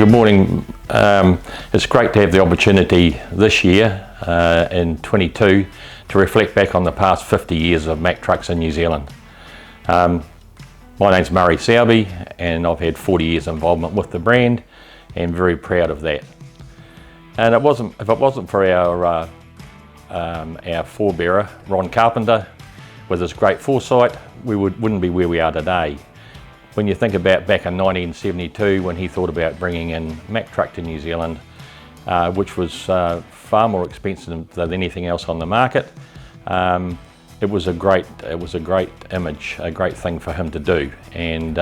good morning. It's great to have the opportunity this year in 22 to reflect back on the past 50 years of MackTrucks in New Zealand. My name's Murray Sowerby and I've had 40 years involvement with the brand and very proud of that. And if it wasn't for our forebearer, Ron Carpenter, with his great foresight, we wouldn't be where we are today. When you think about back in 1972 when he thought about bringing in MackTruck to New Zealand, which was far more expensive than anything else on the market, it was a great image, a great thing for him to do. And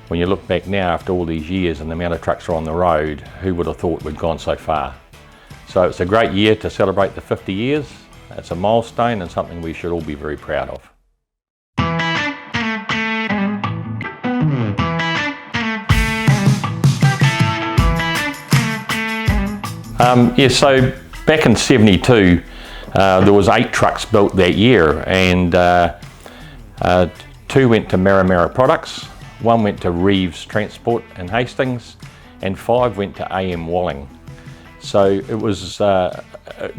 when you look back now after all these years and the amount of trucks are on the road, who would have thought we'd gone so far? So it's a great year to celebrate the 50 years. It's a milestone and something we should all be very proud of. So back in 72, there was 8 trucks built that year, and 2 went to Murray Products, 1 went to Reeves Transport in Hastings, and 5 went to AM Walling. So it was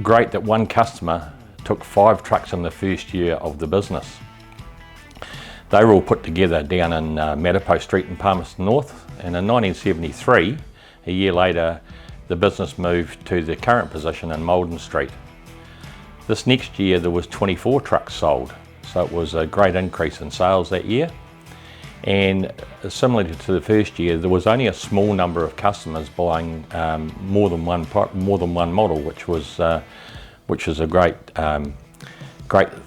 great that one customer took 5 trucks in the first year of the business. They were all put together down in Matapo Street in Palmerston North, and in 1973, a year later, the business moved to the current position in Malden Street. This next year there was 24 trucks sold, so it was a great increase in sales that year. And similarly to the first year, there was only a small number of customers buying more than one model, which was a great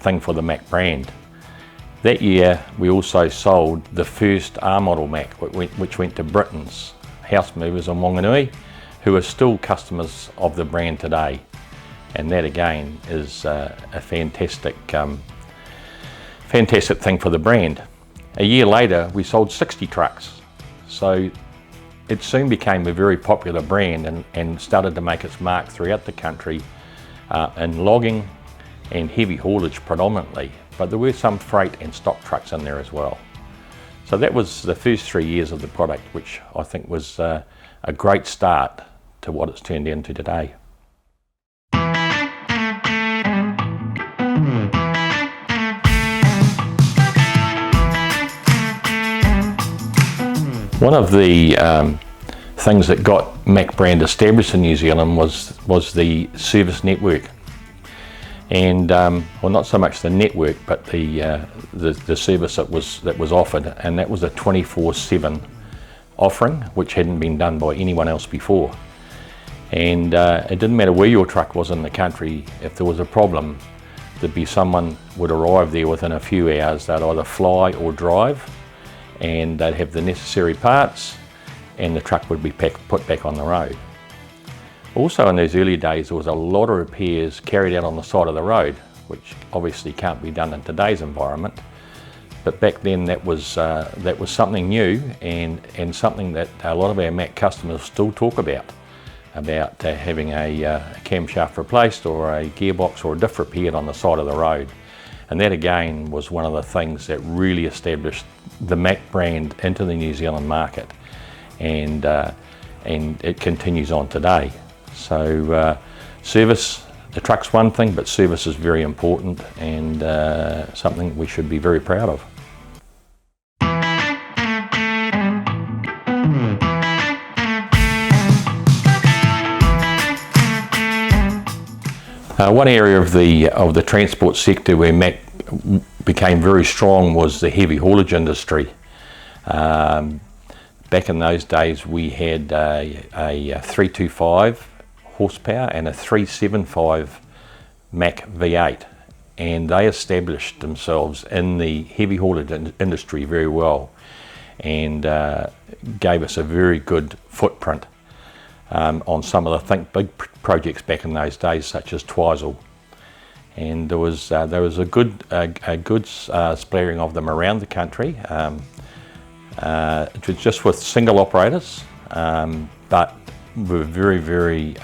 thing for the Mack brand. That year we also sold the first R model Mack, which went to Britain's house movers in Wanganui, who are still customers of the brand today. And that again is a fantastic thing for the brand. A year later we sold 60 trucks. So it soon became a very popular brand and started to make its mark throughout the country in logging and heavy haulage predominantly. But there were some freight and stock trucks in there as well. So that was the first 3 years of the product, which I think was a great start to what it's turned into today. One of the things that got Mack brand established in New Zealand was the service network. And well, not so much the network, but the service that was offered, and that was a 24/7 offering, which hadn't been done by anyone else before. And it didn't matter where your truck was in the country. If there was a problem, there'd be someone would arrive there within a few hours. They'd either fly or drive, and they'd have the necessary parts, and the truck would be put back on the road. Also in those early days, there was a lot of repairs carried out on the side of the road, which obviously can't be done in today's environment. But back then that was something new and something that a lot of our Mack customers still talk about having a camshaft replaced or a gearbox or a diff repaired on the side of the road. And that again was one of the things that really established the Mack brand into the New Zealand market, and it continues on today. So service, the truck's one thing, but service is very important and something we should be very proud of. One area of the transport sector where Mack became very strong was the heavy haulage industry. Back in those days we had a 325 horsepower and a 375 Mack V8, and they established themselves in the heavy haulage industry very well and gave us a very good footprint on some of the think big projects back in those days, such as Twizel. And there was a good splattering of them around the country. It was just with single operators, but were very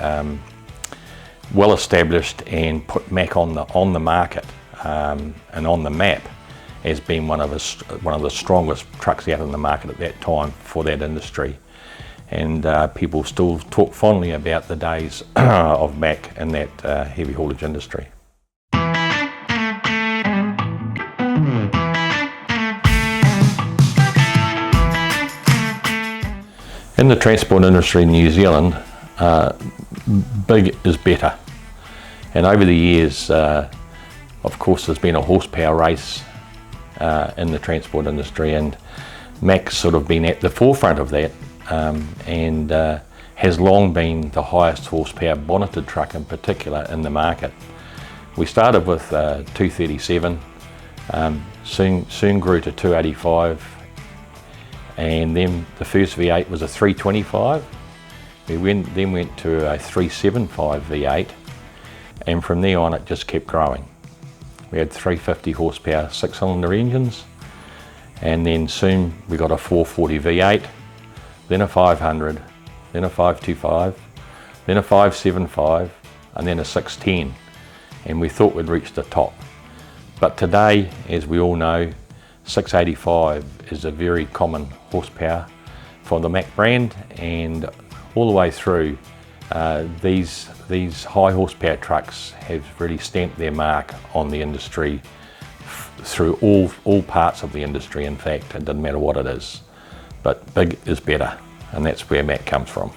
well established and put Mack on the market and on the map as being one of the strongest trucks out in the market at that time for that industry. and people still talk fondly about the days of Mack in that heavy haulage industry. In the transport industry in New Zealand, big is better. And over the years, of course, there's been a horsepower race in the transport industry, and Mack's sort of been at the forefront of that, and has long been the highest horsepower bonneted truck in particular in the market. We started with 237, soon grew to 285, and then the first V8 was a 325. We then went to a 375 V8, and from there on it just kept growing. We had 350 horsepower 6-cylinder engines, and then soon we got a 440 V8, then a 500, then a 525, then a 575, and then a 610, and we thought we'd reached the top. But today, as we all know, 685 is a very common horsepower for the Mack brand, and all the way through, these high horsepower trucks have really stamped their mark on the industry through all parts of the industry. In fact, it doesn't matter what it is, but big is better, and that's where Mack comes from.